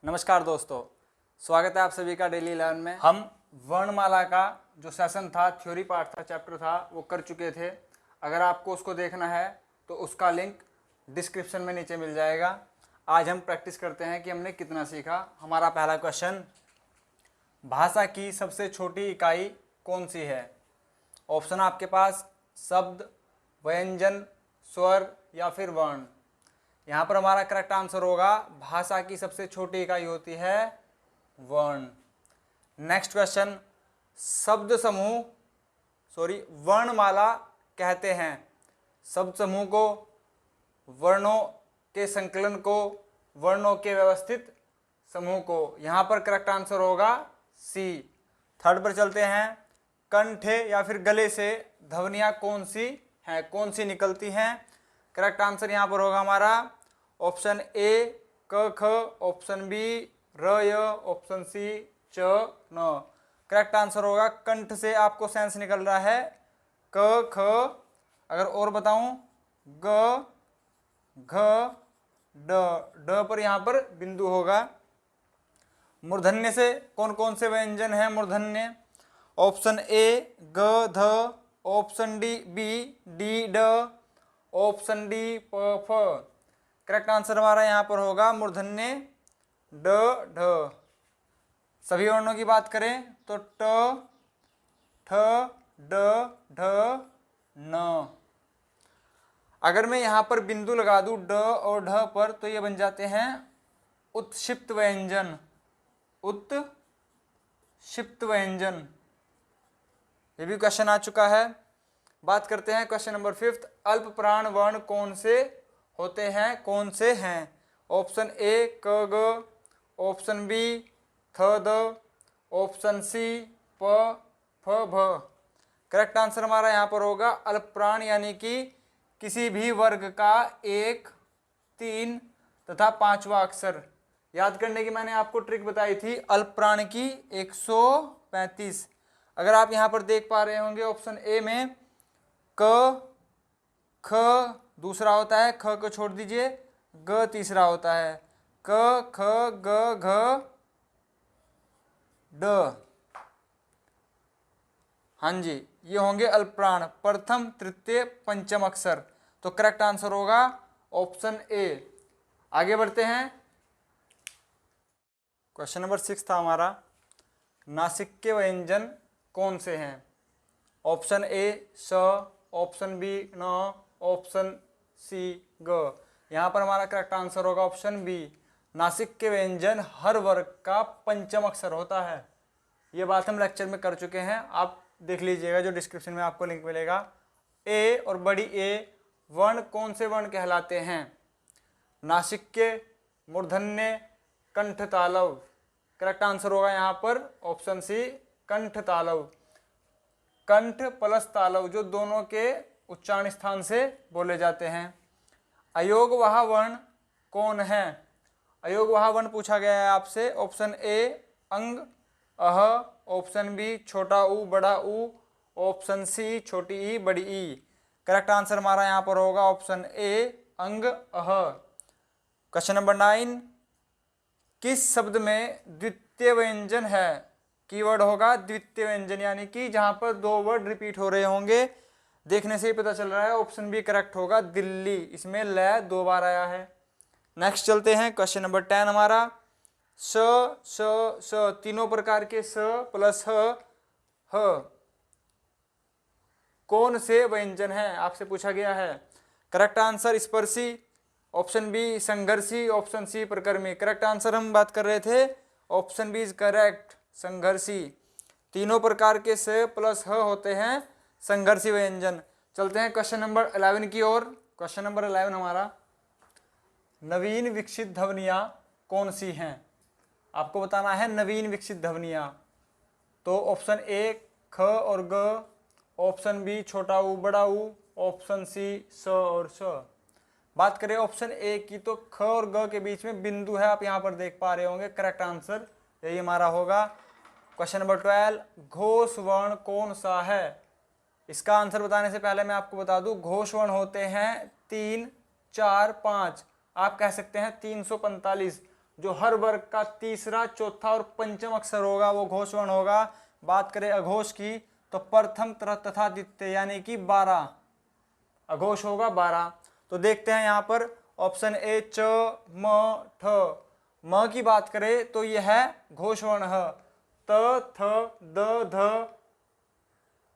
नमस्कार दोस्तों, स्वागत है आप सभी का डेली 11 में। हम वर्णमाला का जो सेशन था, थ्योरी पार्ट था, चैप्टर था, वो कर चुके थे। अगर आपको उसको देखना है तो उसका लिंक डिस्क्रिप्शन में नीचे मिल जाएगा। आज हम प्रैक्टिस करते हैं कि हमने कितना सीखा। हमारा पहला क्वेश्चन, भाषा की सबसे छोटी इकाई कौन सी है? ऑप्शन आपके पास शब्द, व्यंजन, स्वर या फिर वर्ण। यहाँ पर हमारा करेक्ट आंसर होगा भाषा की सबसे छोटी इकाई होती है वर्ण। नेक्स्ट क्वेश्चन, शब्द समूह वर्णमाला कहते हैं। शब्द समूह को, वर्णों के संकलन को, वर्णों के व्यवस्थित समूह को। यहाँ पर करेक्ट आंसर होगा सी। थर्ड पर चलते हैं, कंठ या फिर गले से ध्वनियाँ कौन सी हैं, कौन सी निकलती हैं? करेक्ट आंसर यहाँ पर होगा हमारा ऑप्शन ए क ख, ऑप्शन बी र य, ऑप्शन सी च न। करेक्ट आंसर होगा कंठ से आपको सेंस निकल रहा है क ख। अगर और बताऊं, ग घ ड, ड पर यहाँ पर बिंदु होगा। मूर्धन्य से कौन कौन से व्यंजन हैं मूर्धन्य? ऑप्शन ए ग ध, ऑप्शन डी बी डी ड, ऑप्शन डी प फ। करेक्ट आंसर हमारा यहाँ पर होगा मूर्धन्य ड ढ। सभी वर्णों की बात करें तो ट ठ ड ढ न। अगर मैं यहाँ पर बिंदु लगा दूं ड और ढ पर तो ये बन जाते हैं उत्क्षिप्त व्यंजन। उत्क्षिप्त व्यंजन, ये भी क्वेश्चन आ चुका है। बात करते हैं क्वेश्चन नंबर 5, अल्प प्राण वर्ण कौन से होते हैं, कौन से हैं? ऑप्शन ए क ग, ऑप्शन बी थ द, ऑप्शन सी प फ भ। करेक्ट आंसर हमारा यहाँ पर होगा अल्प प्राण, यानी कि किसी भी वर्ग का 1, 3 तथा 5वां अक्षर। याद करने की मैंने आपको ट्रिक बताई थी अल्प प्राण की 135। अगर आप यहाँ पर देख पा रहे होंगे ऑप्शन ए में क ख दूसरा होता है, ख को छोड़ दीजिए, ग तीसरा होता है, क ख ग घ ड। हाँ जी, ये होंगे अल्प प्राण, प्रथम तृतीय पंचम अक्षर। तो करेक्ट आंसर होगा ऑप्शन ए। आगे बढ़ते हैं, क्वेश्चन नंबर 6 था हमारा, नासिक के व्यंजन कौन से हैं? ऑप्शन ए स, ऑप्शन बी न, ऑप्शन सी ग। यहाँ पर हमारा करेक्ट आंसर होगा ऑप्शन बी। नासिक के व्यंजन हर वर्ग का पंचम अक्षर होता है। ये बात हम लेक्चर में कर चुके हैं, आप देख लीजिएगा, जो डिस्क्रिप्शन में आपको लिंक मिलेगा। ए और बड़ी ए वर्ण कौन से वर्ण कहलाते हैं? नासिक के, मूर्धन्य, कंठ तालव। करेक्ट आंसर होगा यहाँ पर ऑप्शन सी कंठ तालव। कंठ प्लस तालव जो दोनों के उच्चारण स्थान से बोले जाते हैं। अयोगवाह वर्ण कौन है? अयोगवाह वर्ण पूछा गया है आपसे। ऑप्शन ए अंग अह, ऑप्शन बी छोटा ऊ बड़ा ऊ, ऑप्शन सी छोटी ई बड़ी ई। करेक्ट आंसर हमारा यहाँ पर होगा ऑप्शन ए अंग अह। क्वेश्चन नंबर 9, किस शब्द में द्वितीय व्यंजन है? कीवर्ड होगा द्वितीय व्यंजन, यानी कि जहां पर 2 वर्ड रिपीट हो रहे होंगे। देखने से ही पता चल रहा है, ऑप्शन बी करेक्ट होगा दिल्ली, इसमें ल 2 बार आया है। नेक्स्ट चलते हैं, क्वेश्चन नंबर 10 हमारा, स स स तीनों प्रकार के स प्लस ह कौन से व्यंजन है आपसे पूछा गया है। करेक्ट आंसर स्पर्शी, ऑप्शन बी संघर्षी, ऑप्शन सी प्रकर्मी। करेक्ट आंसर हम बात कर रहे थे, ऑप्शन बी इज करेक्ट संघर्षी। तीनों प्रकार के स प्लस ह होते हैं संघर्षी व्यंजन। चलते हैं क्वेश्चन नंबर 11 की ओर। क्वेश्चन नंबर 11 हमारा, नवीन विकसित ध्वनियाँ कौन सी हैं? आपको बताना है नवीन विकसित ध्वनियाँ। तो ऑप्शन ए ख और ग, ऑप्शन बी छोटा ऊ बड़ा ऊ, ऑप्शन सी स और स। बात करें ऑप्शन ए की तो ख और ग के बीच में बिंदु है, आप यहाँ पर देख पा रहे होंगे। करेक्ट आंसर यही हमारा होगा। क्वेश्चन नंबर 12, घोष वर्ण कौन सा है? इसका आंसर बताने से पहले मैं आपको बता दूं, घोष वर्ण होते हैं 3, 4, 5। आप कह सकते हैं 345। जो हर वर्ग का तीसरा, चौथा और पंचम अक्षर होगा वो घोषवर्ण होगा। बात करें अघोष की तो प्रथम तथा द्वितीय यानी कि 12 अघोष होगा 12। तो देखते हैं यहाँ पर ऑप्शन ए च म ठ। म की बात करें तो यह है घोषवर्ण ह। त थ द ध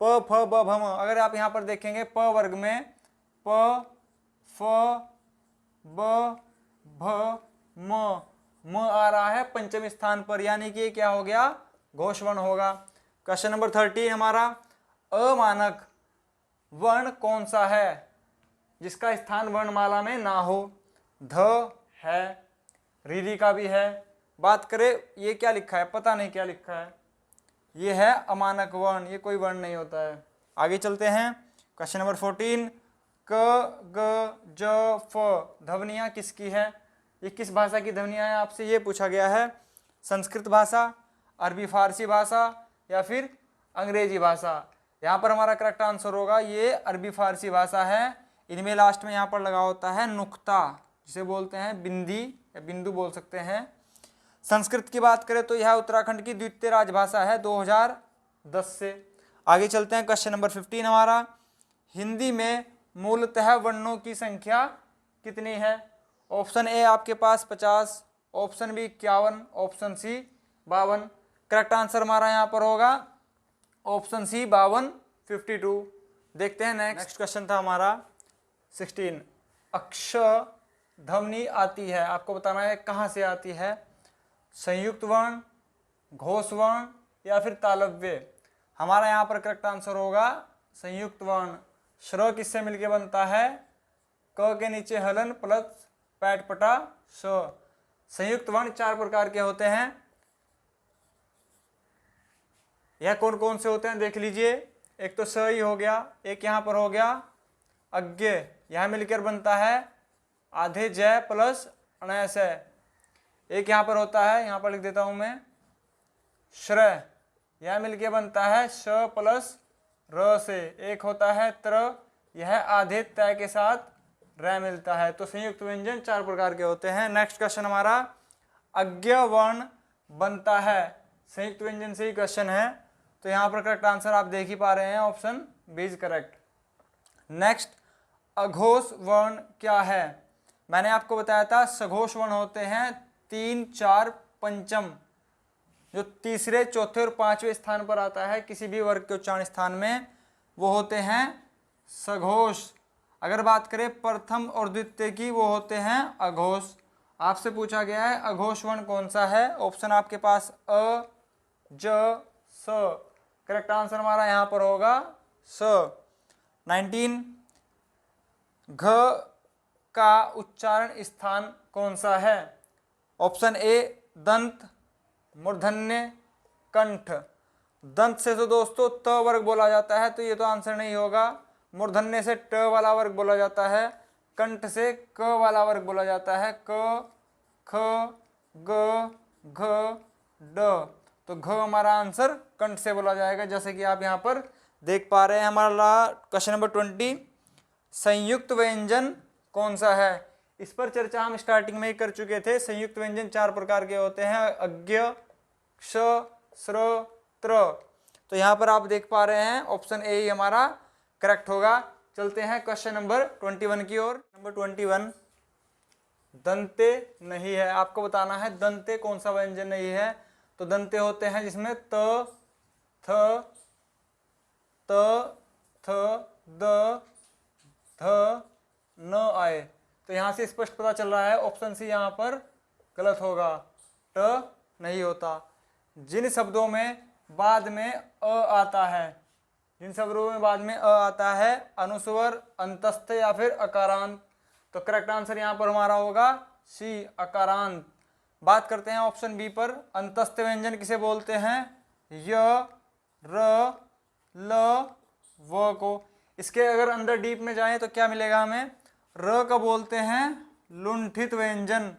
प फ ब भ म। अगर आप यहाँ पर देखेंगे प वर्ग में प फ ब भ म आ रहा है पंचम स्थान पर, यानी कि क्या हो गया घोषवर्ण होगा। क्वेश्चन नंबर 13 हमारा, अमानक वर्ण कौन सा है जिसका स्थान वर्णमाला में ना हो? ध है, रिधि का भी है। बात करें ये क्या लिखा है, पता नहीं क्या लिखा है, ये है अमानक वर्ण, ये कोई वर्ण नहीं होता है। आगे चलते हैं क्वेश्चन नंबर 14, क ग ज फ ध्वनियाँ किसकी है? ये किस भाषा की ध्वनियाँ है आपसे ये पूछा गया है। संस्कृत भाषा, अरबी फारसी भाषा या फिर अंग्रेजी भाषा? यहाँ पर हमारा करेक्ट आंसर होगा ये अरबी फारसी भाषा है। इनमें लास्ट में यहाँ पर लगा होता है नुक्ता, जिसे बोलते हैं बिंदी या बिंदु बोल सकते हैं। संस्कृत की बात करें तो यह उत्तराखंड की द्वितीय राजभाषा है 2010 से। आगे चलते हैं क्वेश्चन नंबर 15 हमारा, हिंदी में मूलतः वर्णों की संख्या कितनी है? ऑप्शन ए आपके पास 50, option B 51, option C 52। Correct answer हमारा यहाँ पर होगा ऑप्शन सी 52, 52। देखते हैं नेक्स्ट क्वेश्चन था हमारा 16, अक्ष ध्वनि आती है, आपको बताना है कहाँ से आती है? संयुक्त वर्ण, घोष वर्ण या फिर तालव्य? हमारा यहाँ पर करेक्ट आंसर होगा संयुक्त वर्ण। श्र किससे मिलके बनता है? क के नीचे हलन प्लस पैट पटा स। संयुक्त वर्ण 4 प्रकार के होते हैं। यह कौन कौन से होते हैं देख लीजिए। एक तो स ही हो गया, एक यहाँ पर हो गया अज्ञ, यहाँ मिलकर बनता है आधे जय प्लस अनयस। एक यहाँ पर होता है, यहाँ पर लिख देता हूँ मैं, श्रय, यह मिलके बनता है श प्लस र से। एक होता है त्र, यह आधे तय के साथ र मिलता है। तो संयुक्त व्यंजन 4 प्रकार के होते हैं। नेक्स्ट क्वेश्चन हमारा, अज्ञ वर्ण बनता है, संयुक्त व्यंजन से ही क्वेश्चन है। तो यहाँ पर करेक्ट आंसर आप देख ही पा रहे हैं, option B is correct. Next, अघोष वर्ण क्या है? मैंने आपको बताया था सघोष वर्ण होते हैं 3, 4, पंचम, जो तीसरे, चौथे और पांचवें स्थान पर आता है किसी भी वर्ग के उच्चारण स्थान में, वो होते हैं सघोष। अगर बात करें प्रथम और द्वितीय की, वो होते हैं अघोष। आपसे पूछा गया है अघोष वर्ण कौन सा है? ऑप्शन आपके पास अ, ज, स। करेक्ट आंसर हमारा यहाँ पर होगा स। 19, घ का उच्चारण स्थान कौन सा है? ऑप्शन ए दंत, मूर्धन्य, कंठ। दंत से तो दोस्तों त वर्ग बोला जाता है, तो ये तो आंसर नहीं होगा। मूर्धन्य से ट वाला वर्ग बोला जाता है, कंठ से क वाला वर्ग बोला जाता है, क, ख, ग, घ, ड। तो घ हमारा आंसर कंठ से बोला जाएगा, जैसे कि आप यहाँ पर देख पा रहे हैं। हमारा क्वेश्चन नंबर 20, संयुक्त व्यंजन कौन सा है? इस पर चर्चा हम स्टार्टिंग में ही कर चुके थे। संयुक्त व्यंजन 4 प्रकार के होते हैं, अज्ञ, क्ष, स्र, त्र। तो यहाँ पर आप देख पा रहे हैं ऑप्शन ए ही हमारा करेक्ट होगा। चलते हैं क्वेश्चन नंबर 21 की ओर। नंबर 21, दंते नहीं है, आपको बताना है दंते कौन सा व्यंजन नहीं है। तो दंते होते हैं जिसमें त, थ, त, थ, द, ध, न आए। तो यहाँ से स्पष्ट पता चल रहा है ऑप्शन सी यहाँ पर गलत होगा, ट नहीं होता। जिन शब्दों में बाद में अ आता है, जिन शब्दों में बाद में अ आता है, अनुस्वर, अंतस्थ या फिर अकारांत, तो करेक्ट आंसर यहाँ पर हमारा होगा सी, अकारांत। बात करते हैं ऑप्शन बी पर, अंतस्थ व्यंजन किसे बोलते हैं? य, र, ल, व को। इसके अगर अंदर डीप में जाएं तो क्या मिलेगा हमें? र का बोलते हैं लुंठित व्यंजन,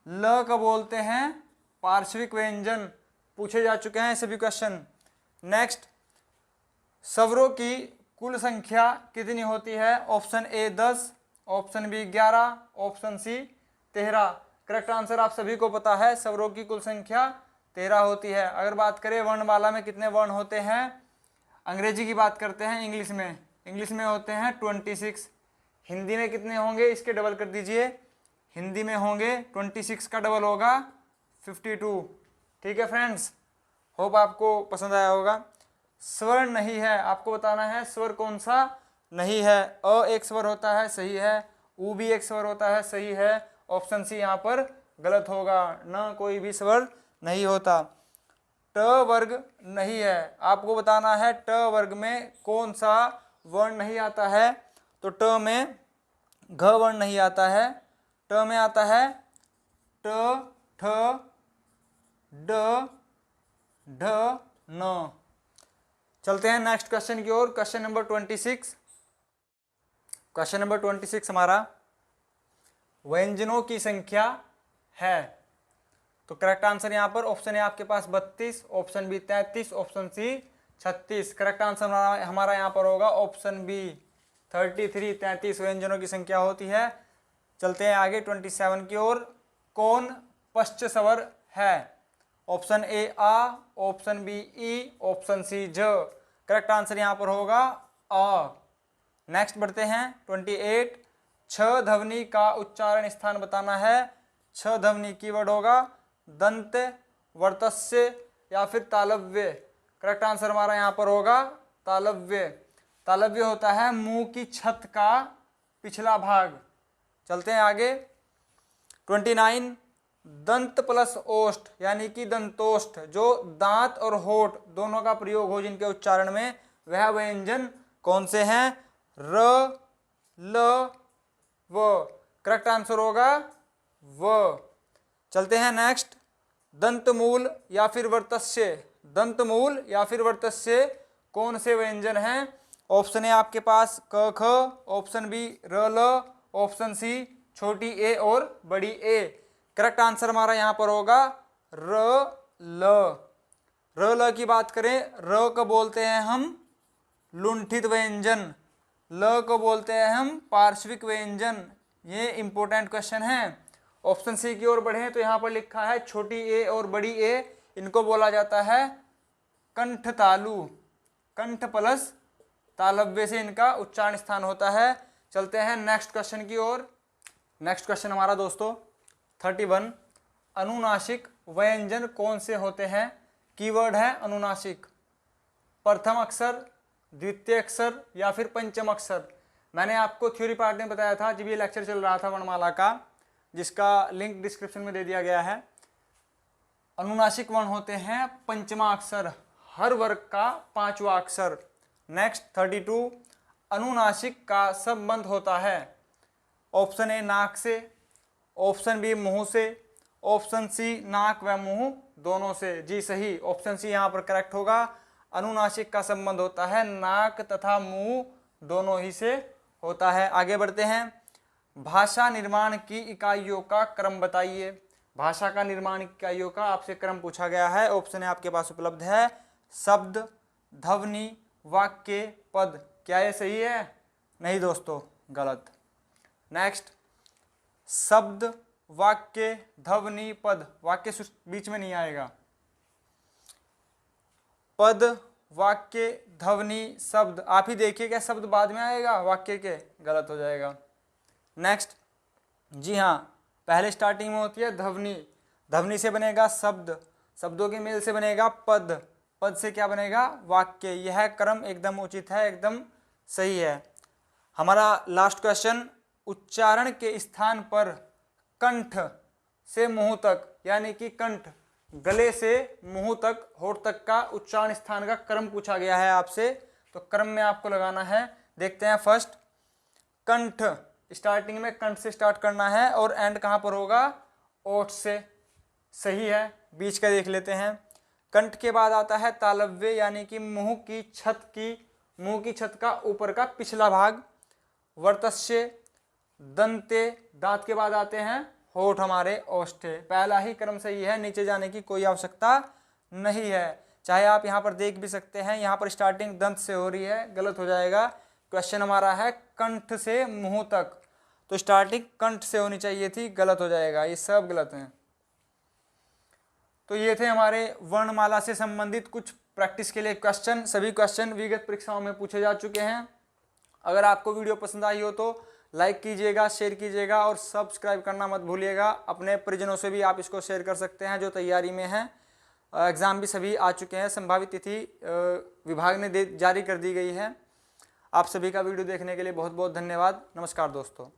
ल का बोलते हैं पार्श्विक व्यंजन। पूछे जा चुके हैं सभी क्वेश्चन। नेक्स्ट, स्वरों की कुल संख्या कितनी होती है? Option A 10, option B 11, option C 13। Correct answer आप सभी को पता है, स्वरों की कुल संख्या 13 होती है। अगर बात करें वर्णमाला में कितने वर्ण होते हैं, अंग्रेजी की बात करते हैं, इंग्लिश में होते हैं 26। हिंदी में कितने होंगे, इसके डबल कर दीजिए, हिंदी में होंगे 26 का डबल होगा 52। ठीक है फ्रेंड्स, होप आपको पसंद आया होगा। स्वर नहीं है, आपको बताना है स्वर कौन सा नहीं है। अ एक स्वर होता है, सही है। उ भी एक स्वर होता है, सही है। ऑप्शन सी यहाँ पर गलत होगा, न कोई भी स्वर नहीं होता। ट वर्ग नहीं है, आपको बताना है ट वर्ग में कौन सा वर्ण नहीं आता है। तो ट में घ वर्ण नहीं आता है, ट में आता है ट, ठ, ड, ढ, न। चलते हैं नेक्स्ट क्वेश्चन की ओर। Question number 26। क्वेश्चन नंबर 26 हमारा व्यंजनों की संख्या है। तो करेक्ट आंसर यहाँ पर ऑप्शन ए आपके पास 32, option B 33, option C 36। Correct answer हमारा यहाँ पर होगा ऑप्शन बी 33, 33 व्यंजनों की संख्या होती है। चलते हैं आगे 27 की ओर। कौन पश्च स्वर है? ऑप्शन ए आ, ऑप्शन बी ई, ऑप्शन सी ज। करेक्ट आंसर यहाँ पर होगा आ। नेक्स्ट बढ़ते हैं 28। छ ध्वनि का उच्चारण स्थान बताना है। छ ध्वनि कीवर्ड होगा दंत, वर्तस्य या फिर तालव्य। करेक्ट आंसर हमारा यहाँ पर होगा तालव्य। तालव्य होता है मुंह की छत का पिछला भाग। चलते हैं आगे 29। दंत प्लस ओष्ठ यानी कि दंतोष्ठ, जो दांत और होठ दोनों का प्रयोग हो जिनके उच्चारण में, वह व्यंजन कौन से हैं? र, ल, व। करेक्ट आंसर होगा व। चलते हैं नेक्स्ट। दंतमूल या फिर वर्तस्य, दंतमूल या फिर वर्तस्य कौन से व्यंजन हैं? ऑप्शन ए आपके पास क ख, ऑप्शन बी र ल, ऑप्शन सी छोटी ए और बड़ी ए। करेक्ट आंसर हमारा यहाँ पर होगा र ल। र ल की बात करें, र को बोलते हैं हम लुंठित व्यंजन, ल को बोलते हैं हम पार्श्विक व्यंजन। ये इंपॉर्टेंट क्वेश्चन है। ऑप्शन सी की ओर बढ़े तो यहाँ पर लिखा है छोटी ए और बड़ी ए, इनको बोला जाता है कंठ तालु। कंठ प्लस तालव्य से इनका उच्चारण स्थान होता है। चलते हैं नेक्स्ट क्वेश्चन की ओर। नेक्स्ट क्वेश्चन हमारा दोस्तों 31। अनुनासिक व्यंजन कौन से होते हैं? कीवर्ड है अनुनासिक। प्रथम अक्षर, द्वितीय अक्षर या फिर पंचम अक्षर। मैंने आपको थ्योरी पार्ट में बताया था जब ये लेक्चर चल रहा था वर्णमाला का, जिसका लिंक डिस्क्रिप्शन में दे दिया गया है। अनुनासिक वर्ण होते हैं पंचमा अक्षर, हर वर्ग का 5वां अक्षर। नेक्स्ट 32। अनुनासिक का संबंध होता है। ऑप्शन ए नाक से, ऑप्शन बी मुंह से, ऑप्शन सी नाक व मुंह दोनों से। जी सही, ऑप्शन सी यहाँ पर करेक्ट होगा। अनुनासिक का संबंध होता है नाक तथा मुंह दोनों ही से होता है। आगे बढ़ते हैं। भाषा निर्माण की इकाइयों का क्रम बताइए। भाषा का निर्माण इकाइयों का आपसे क्रम पूछा गया है। ऑप्शन आपके पास उपलब्ध है शब्द, ध्वनि, वाक्य, पद। क्या ये सही है? नहीं दोस्तों, गलत। नेक्स्ट, शब्द, वाक्य, ध्वनि, पद। वाक्य बीच में नहीं आएगा। पद, वाक्य, ध्वनि, शब्द। आप ही देखिए, क्या शब्द बाद में आएगा वाक्य के? गलत हो जाएगा। नेक्स्ट, जी हाँ, पहले स्टार्टिंग में होती है ध्वनि, ध्वनि से बनेगा शब्द, शब्दों के मेल से बनेगा पद, पद से क्या बनेगा? वाक्य। यह क्रम एकदम उचित है, एकदम सही है। हमारा लास्ट क्वेश्चन, उच्चारण के स्थान पर कंठ से मुंह तक, यानी कि कंठ गले से मुंह तक, होठ तक का उच्चारण स्थान का क्रम पूछा गया है आपसे। तो क्रम में आपको लगाना है। देखते हैं फर्स्ट, कंठ, स्टार्टिंग में कंठ से स्टार्ट करना है और एंड कहाँ पर होगा? ओठ से। सही है। बीच का देख लेते हैं। कंठ के बाद आता है तालव्य, यानी कि मुंह की छत का ऊपर का पिछला भाग। वर्तस्य, दंते, दांत के बाद आते हैं होठ हमारे, ओष्ठे। पहला ही क्रम सही है, नीचे जाने की कोई आवश्यकता नहीं है। चाहे आप यहाँ पर देख भी सकते हैं, यहाँ पर स्टार्टिंग दंत से हो रही है, गलत हो जाएगा। क्वेश्चन हमारा है कंठ से मुंह तक। तो स्टार्टिंग कंठ से होनी चाहिए थी, गलत हो जाएगा, ये सब गलत हैं। तो ये थे हमारे वर्णमाला से संबंधित कुछ प्रैक्टिस के लिए क्वेश्चन। सभी क्वेश्चन विगत परीक्षाओं में पूछे जा चुके हैं। अगर आपको वीडियो पसंद आई हो तो लाइक कीजिएगा, शेयर कीजिएगा और सब्सक्राइब करना मत भूलिएगा। अपने परिजनों से भी आप इसको शेयर कर सकते हैं जो तैयारी में हैं। एग्ज़ाम भी सभी आ चुके हैं, संभावित तिथि विभाग ने जारी कर दी गई है। आप सभी का वीडियो देखने के लिए बहुत बहुत धन्यवाद। नमस्कार दोस्तों।